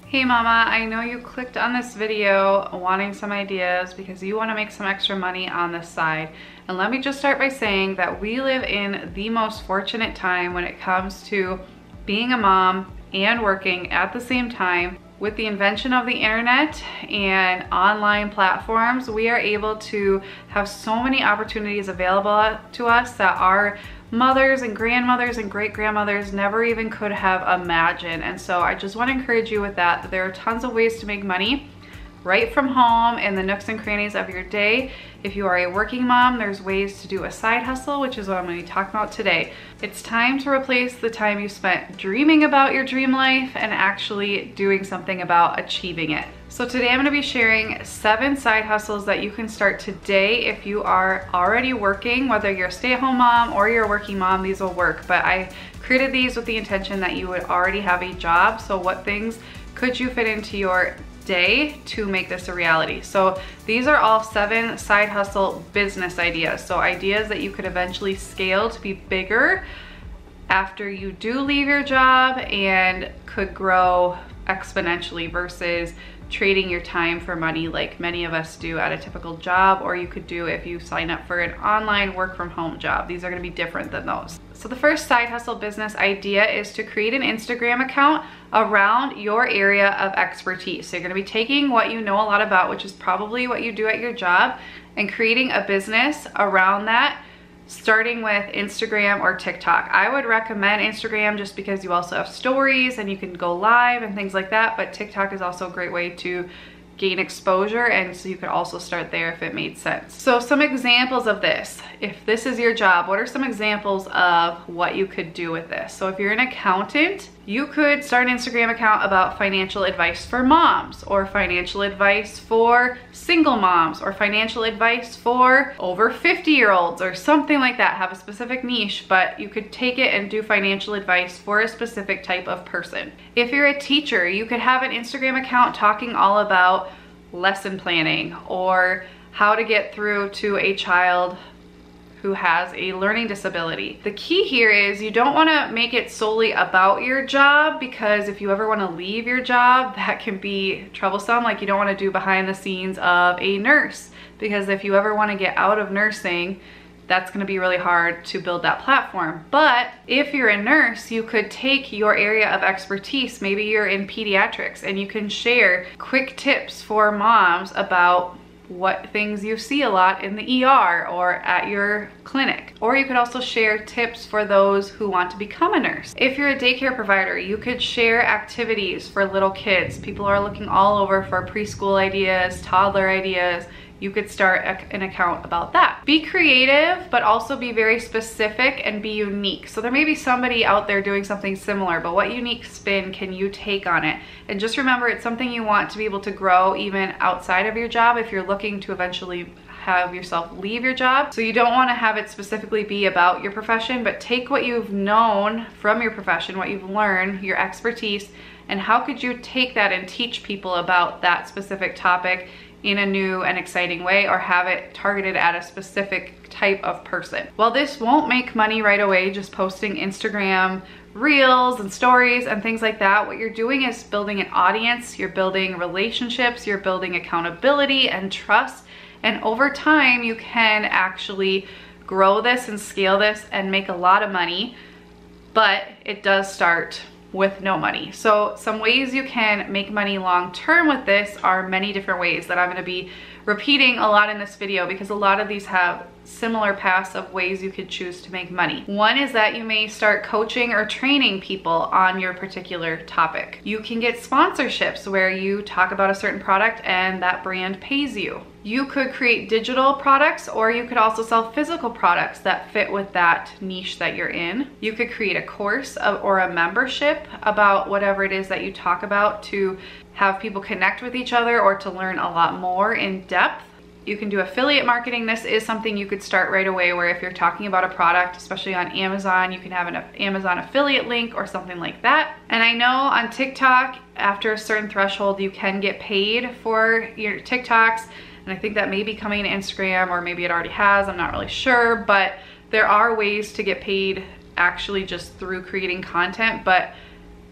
Hey mama, I know you clicked on this video wanting some ideas because you want to make some extra money on this side. And let me just start by saying that we live in the most fortunate time when it comes to being a mom and working at the same time. With the invention of the internet and online platforms, we are able to have so many opportunities available to us that our mothers and grandmothers and great-grandmothers never even could have imagined. And so I just want to encourage you with that there are tons of ways to make money right from home in the nooks and crannies of your day. If you are a working mom, there's ways to do a side hustle, which is what I'm going to be talking about today. It's time to replace the time you spent dreaming about your dream life and actually doing something about achieving it. So today I'm going to be sharing 7 side hustles that you can start today if you are already working, whether you're a stay-at-home mom or you're a working mom, these will work. But I created these with the intention that you would already have a job. So what things could you fit into your day to make this a reality? So these are all 7 side hustle business ideas. So ideas that you could eventually scale to be bigger after you do leave your job and could grow exponentially versus trading your time for money like many of us do at a typical job, or you could do if you sign up for an online work from home job. These are going to be different than those. So the first side hustle business idea is to create an Instagram account around your area of expertise. So you're going to be taking what you know a lot about, which is probably what you do at your job, and creating a business around that, starting with Instagram or TikTok. I would recommend Instagram just because you also have stories and you can go live and things like that, but TikTok is also a great way to gain exposure, and so you could also start there if it made sense. So some examples of this, if this is your job, what are some examples of what you could do with this? So if you're an accountant, you could start an Instagram account about financial advice for moms, or financial advice for single moms, or financial advice for over 50-year-olds, or something like that. Have a specific niche, but you could take it and do financial advice for a specific type of person. If you're a teacher, you could have an Instagram account talking all about lesson planning or how to get through to a child who has a learning disability. The key here is you don't want to make it solely about your job, because if you ever want to leave your job, that can be troublesome. Like, you don't want to do behind the scenes of a nurse, because if you ever want to get out of nursing, that's going to be really hard to build that platform. But if you're a nurse, you could take your area of expertise, maybe you're in pediatrics, and you can share quick tips for moms about what things you see a lot in the ER or at your clinic. Or you could also share tips for those who want to become a nurse. If you're a daycare provider, you could share activities for little kids. People are looking all over for preschool ideas, toddler ideas. You could start an account about that. Be creative, but also be very specific and be unique. So there may be somebody out there doing something similar, but what unique spin can you take on it? And just remember, it's something you want to be able to grow even outside of your job if you're looking to eventually have yourself leave your job. So you don't want to have it specifically be about your profession, but take what you've known from your profession, what you've learned, your expertise, and how could you take that and teach people about that specific topic in a new and exciting way, or have it targeted at a specific type of person. Well, this won't make money right away, just posting Instagram reels and stories and things like that. What you're doing is building an audience, you're building relationships, you're building accountability and trust, and over time you can actually grow this and scale this and make a lot of money, but it does start with no money. So some ways you can make money long term with this are many different ways that I'm going to be repeating a lot in this video, because a lot of these have similar paths of ways you could choose to make money. One is that you may start coaching or training people on your particular topic. You can get sponsorships where you talk about a certain product and that brand pays you. You could create digital products, or you could also sell physical products that fit with that niche that you're in. You could create a course or a membership about whatever it is that you talk about to have people connect with each other or to learn a lot more in depth. You can do affiliate marketing. This is something you could start right away, where if you're talking about a product, especially on Amazon, you can have an Amazon affiliate link or something like that. And I know on TikTok, after a certain threshold, you can get paid for your TikToks. And I think that may be coming to Instagram, or maybe it already has, I'm not really sure, but there are ways to get paid actually just through creating content. But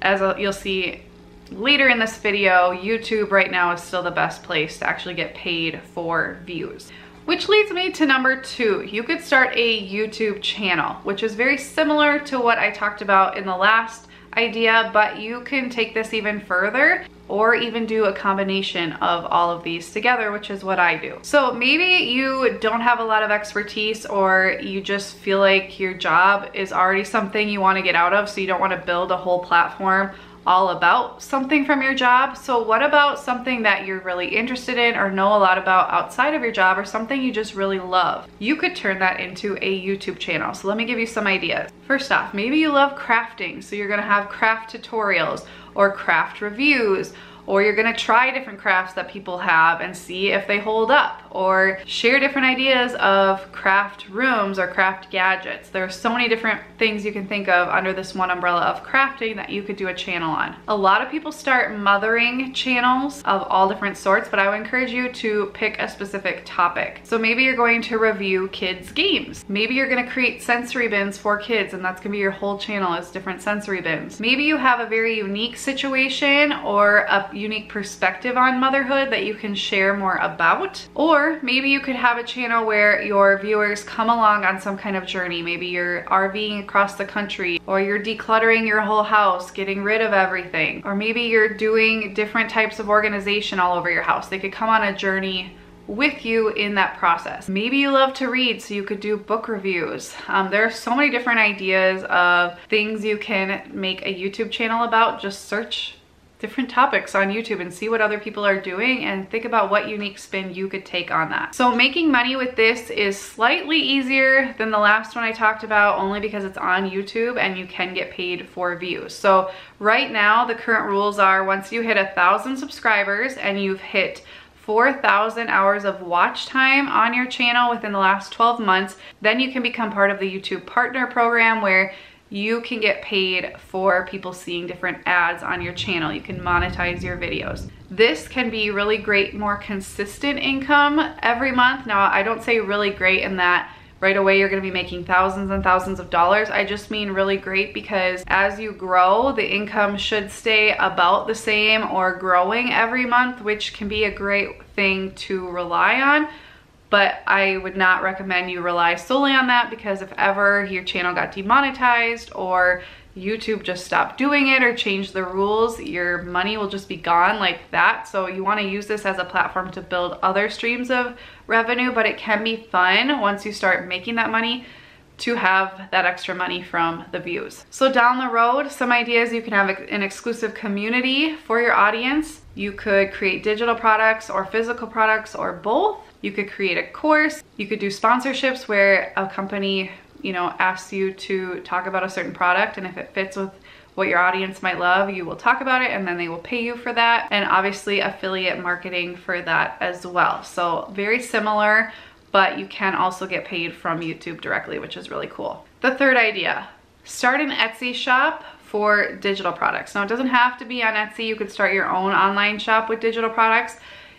as you'll see later in this video, YouTube right now is still the best place to actually get paid for views. Which leads me to number 2. You could start a YouTube channel, which is very similar to what I talked about in the last idea, but you can take this even further or even do a combination of all of these together, which is what I do. So maybe you don't have a lot of expertise, or you just feel like your job is already something you want to get out of, so you don't want to build a whole platform all about something from your job. So what about something that you're really interested in or know a lot about outside of your job, or something you just really love? You could turn that into a YouTube channel. So let me give you some ideas. First off, maybe you love crafting, so you're gonna have craft tutorials or craft reviews, or you're gonna try different crafts that people have and see if they hold up, or share different ideas of craft rooms or craft gadgets. There are so many different things you can think of under this one umbrella of crafting that you could do a channel on. A lot of people start mothering channels of all different sorts, but I would encourage you to pick a specific topic. So maybe you're going to review kids' games. Maybe you're gonna create sensory bins for kids, and that's gonna be your whole channel, is different sensory bins. Maybe you have a very unique situation or a unique perspective on motherhood that you can share more about. Or maybe you could have a channel where your viewers come along on some kind of journey. Maybe you're RVing across the country, or you're decluttering your whole house, getting rid of everything. Or maybe you're doing different types of organization all over your house. They could come on a journey with you in that process. Maybe you love to read, so you could do book reviews. There are so many different ideas of things you can make a YouTube channel about. Just search different topics on YouTube and see what other people are doing, and think about what unique spin you could take on that. So making money with this is slightly easier than the last one I talked about, only because it's on YouTube and you can get paid for views. So right now the current rules are, once you hit 1,000 subscribers and you've hit 4,000 hours of watch time on your channel within the last 12 months, then you can become part of the YouTube Partner Program, where you can get paid for people seeing different ads on your channel. You can monetize your videos. This can be really great, more consistent income every month. Now, I don't say really great in that right away you're gonna be making thousands and thousands of dollars. I just mean really great because as you grow, the income should stay about the same or growing every month, which can be a great thing to rely on. But I would not recommend you rely solely on that, because if ever your channel got demonetized or YouTube just stopped doing it or changed the rules, your money will just be gone like that. So you want to use this as a platform to build other streams of revenue, but it can be fun once you start making that money to have that extra money from the views. So down the road, some ideas: you can have an exclusive community for your audience. You could create digital products or physical products, or both. You could create a course. You could do sponsorships where a company, you know, asks you to talk about a certain product, and if it fits with what your audience might love, you will talk about it and then they will pay you for that. And obviously affiliate marketing for that as well. So very similar, but you can also get paid from YouTube directly, which is really cool. The third idea: start an Etsy shop for digital products. Now, it doesn't have to be on Etsy. You could start your own online shop with digital products.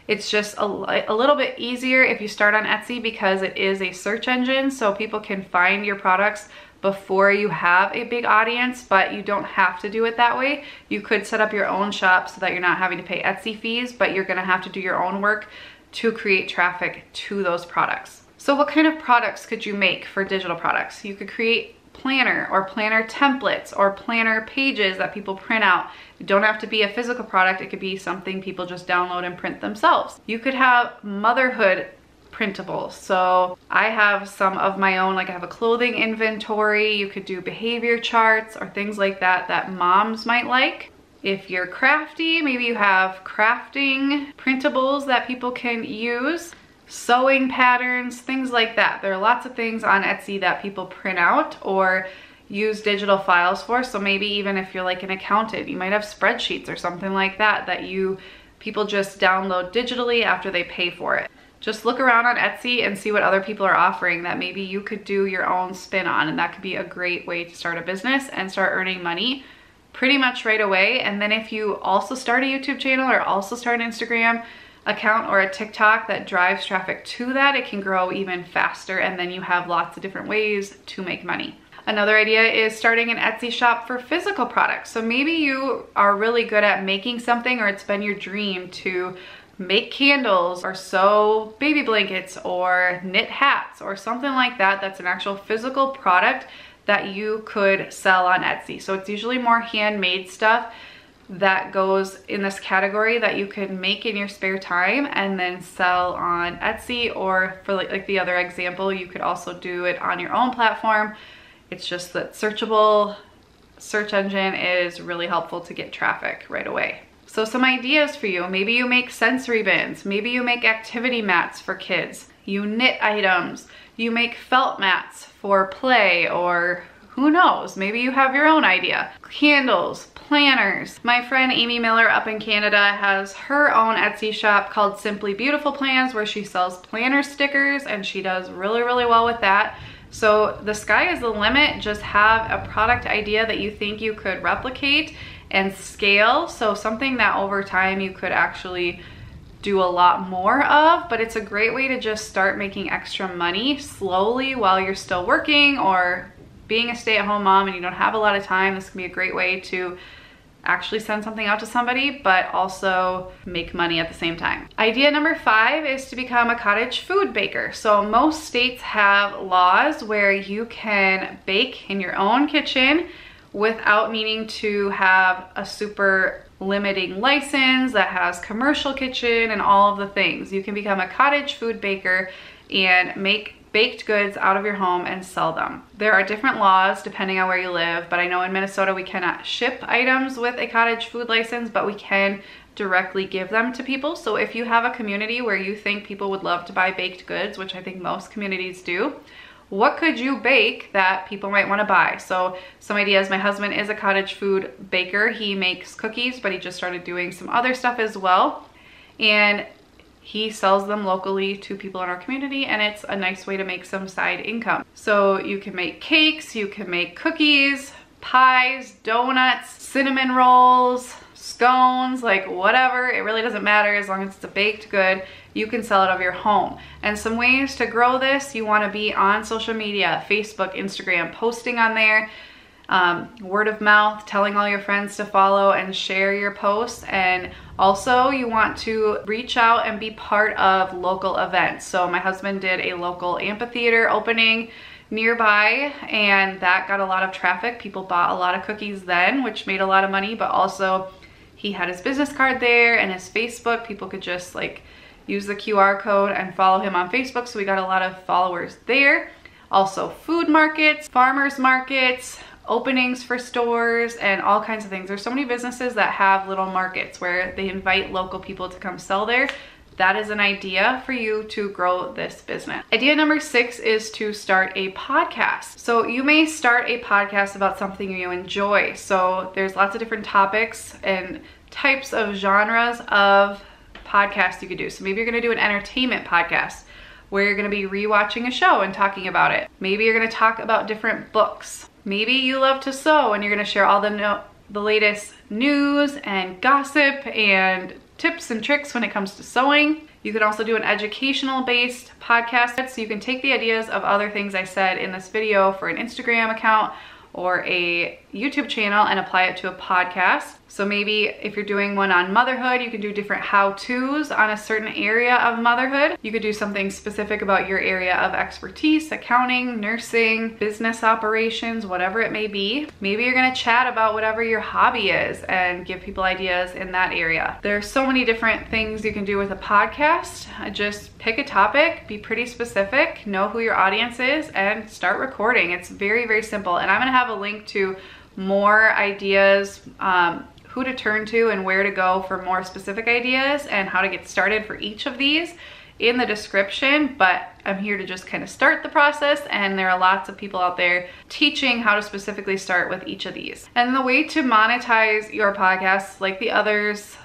It's just a little bit easier if you start on Etsy, because it is a search engine, so people can find your products before you have a big audience, but you don't have to do it that way. You could set up your own shop so that you're not having to pay Etsy fees, but you're gonna have to do your own work to create traffic to those products. So what kind of products could you make for digital products? You could create planner or planner templates or planner pages that people print out. It don't have to be a physical product. It could be something people just download and print themselves. You could have motherhood printables. So I have some of my own, like I have a clothing inventory. You could do behavior charts or things like that that moms might like. If you're crafty, maybe you have crafting printables that people can use. Sewing patterns, things like that. There are lots of things on Etsy that people print out or use digital files for. So maybe even if you're like an accountant, you might have spreadsheets or something like that that people just download digitally after they pay for it. Just look around on Etsy and see what other people are offering that maybe you could do your own spin on, and that could be a great way to start a business and start earning money pretty much right away. And then if you also start a YouTube channel or also start an Instagram account or a TikTok that drives traffic to that, it can grow even faster, and then you have lots of different ways to make money. Another idea is starting an Etsy shop for physical products. So maybe you are really good at making something, or it's been your dream to make candles or sew baby blankets or knit hats or something like that. That's an actual physical product that you could sell on Etsy. So it's usually more handmade stuff that goes in this category that you can make in your spare time and then sell on Etsy, or for like the other example, you could also do it on your own platform. It's just that searchable search engine is really helpful to get traffic right away. So some ideas for you: maybe you make sensory bins, maybe you make activity mats for kids, you knit items, you make felt mats for play, or who knows, maybe you have your own idea. Candles, planners. My friend Amy Miller up in Canada has her own Etsy shop called Simply Beautiful Plans, where she sells planner stickers, and she does really, really well with that. So the sky is the limit. Just have a product idea that you think you could replicate and scale. So something that over time you could actually do a lot more of, but it's a great way to just start making extra money slowly while you're still working or being a stay-at-home mom and you don't have a lot of time. This can be a great way to actually send something out to somebody, but also make money at the same time. Idea number 5 is to become a cottage food baker. So most states have laws where you can bake in your own kitchen without needing to have a super limiting license that has commercial kitchen and all of the things. You can become a cottage food baker and make baked goods out of your home and sell them. There are different laws depending on where you live, but I know in Minnesota we cannot ship items with a cottage food license, but we can directly give them to people. So if you have a community where you think people would love to buy baked goods, which I think most communities do, what could you bake that people might want to buy? So some ideas: my husband is a cottage food baker. He makes cookies, but he just started doing some other stuff as well. And he sells them locally to people in our community, and it's a nice way to make some side income. So you can make cakes, you can make cookies, pies, donuts, cinnamon rolls, scones, like whatever. It really doesn't matter as long as it's a baked good. You can sell it out of your home. And some ways to grow this: you want to be on social media, Facebook, Instagram, posting on there. Word of mouth, telling all your friends to follow and share your posts. And also you want to reach out and be part of local events. So my husband did a local amphitheater opening nearby, and that got a lot of traffic. People bought a lot of cookies then, which made a lot of money, but also he had his business card there and his Facebook. People could just like use the QR code and follow him on Facebook, so we got a lot of followers there. Also food markets, farmers markets, openings for stores, and all kinds of things. There's so many businesses that have little markets where they invite local people to come sell there. That is an idea for you to grow this business. Idea number 6 is to start a podcast. So you may start a podcast about something you enjoy. So there's lots of different topics and types of genres of podcasts you could do. So maybe you're gonna do an entertainment podcast where you're gonna be rewatching a show and talking about it. Maybe you're gonna talk about different books. Maybe you love to sew and you're gonna share all the latest news and gossip and tips and tricks when it comes to sewing. You can also do an educational based podcast. So you can take the ideas of other things I said in this video for an Instagram account or a YouTube channel and apply it to a podcast. So maybe if you're doing one on motherhood, you can do different how-tos on a certain area of motherhood. You could do something specific about your area of expertise: accounting, nursing, business operations, whatever it may be. Maybe you're gonna chat about whatever your hobby is and give people ideas in that area. There's so many different things you can do with a podcast. Just pick a topic, be pretty specific, know who your audience is, and start recording. It's very, very simple. And I'm gonna have a link to more ideas, who to turn to and where to go for more specific ideas and how to get started for each of these in the description, but I'm here to just kind of start the process, and there are lots of people out there teaching how to specifically start with each of these. And the way to monetize your podcast, like the others,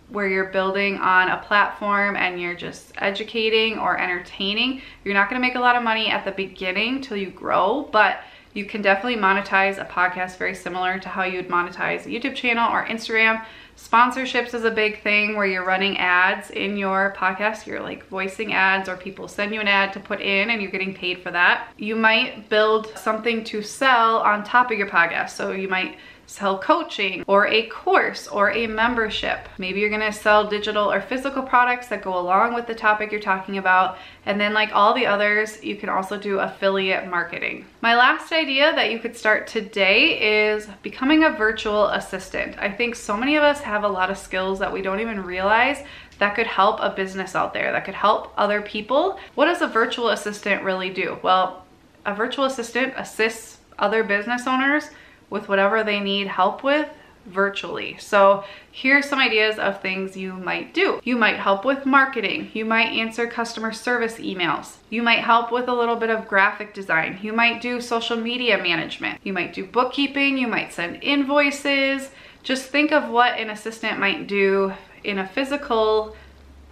where you're building on a platform and you're just educating or entertaining, you're not gonna make a lot of money at the beginning till you grow, but you can definitely monetize a podcast very similar to how you'd monetize a YouTube channel or Instagram. Sponsorships is a big thing where you're running ads in your podcast. You're like voicing ads, or people send you an ad to put in and you're getting paid for that. You might build something to sell on top of your podcast. So you might sell coaching or a course or a membership. Maybe you're gonna sell digital or physical products that go along with the topic you're talking about. And then like all the others, you can also do affiliate marketing. My last idea that you could start today is becoming a virtual assistant. I think so many of us have a lot of skills that we don't even realize that could help a business out there, that could help other people. What does a virtual assistant really do? Well, a virtual assistant assists other business owners with whatever they need help with virtually. So here's some ideas of things you might do. You might help with marketing. You might answer customer service emails. You might help with a little bit of graphic design. You might do social media management. You might do bookkeeping. You might send invoices. Just think of what an assistant might do in a physical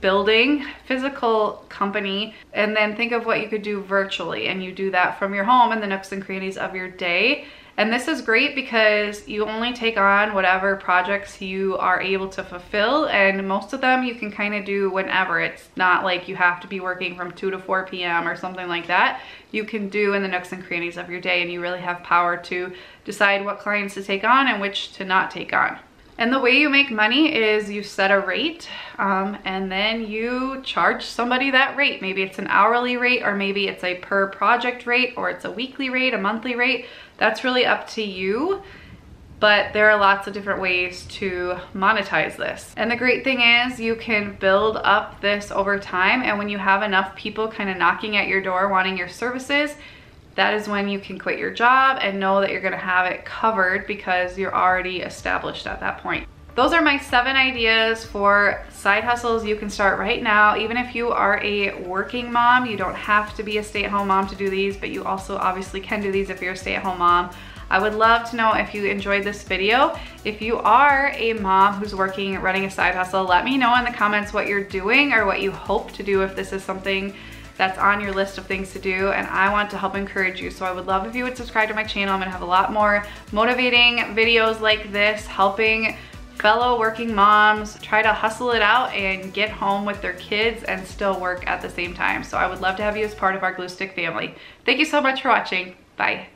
building, physical company, and then think of what you could do virtually, and you do that from your home in the nooks and crannies of your day. And this is great because you only take on whatever projects you are able to fulfill, and most of them you can kind of do whenever. It's not like you have to be working from 2 to 4 p.m. or something like that. You can do in the nooks and crannies of your day, and you really have power to decide what clients to take on and which to not take on. And the way you make money is you set a rate and then you charge somebody that rate. Maybe it's an hourly rate, or maybe it's a per project rate, or it's a weekly rate, a monthly rate. That's really up to you. But there are lots of different ways to monetize this. And the great thing is you can build up this over time. And when you have enough people kind of knocking at your door wanting your services, that is when you can quit your job and know that you're gonna have it covered because you're already established at that point. Those are my 7 ideas for side hustles you can start right now. Even if you are a working mom, you don't have to be a stay-at-home mom to do these, but you also obviously can do these if you're a stay-at-home mom. I would love to know if you enjoyed this video. If you are a mom who's working, running a side hustle, let me know in the comments what you're doing or what you hope to do if this is something that's on your list of things to do, and I want to help encourage you. So I would love if you would subscribe to my channel. I'm gonna have a lot more motivating videos like this, helping fellow working moms try to hustle it out and get home with their kids and still work at the same time. So I would love to have you as part of our Glue Stick family. Thank you so much for watching. Bye.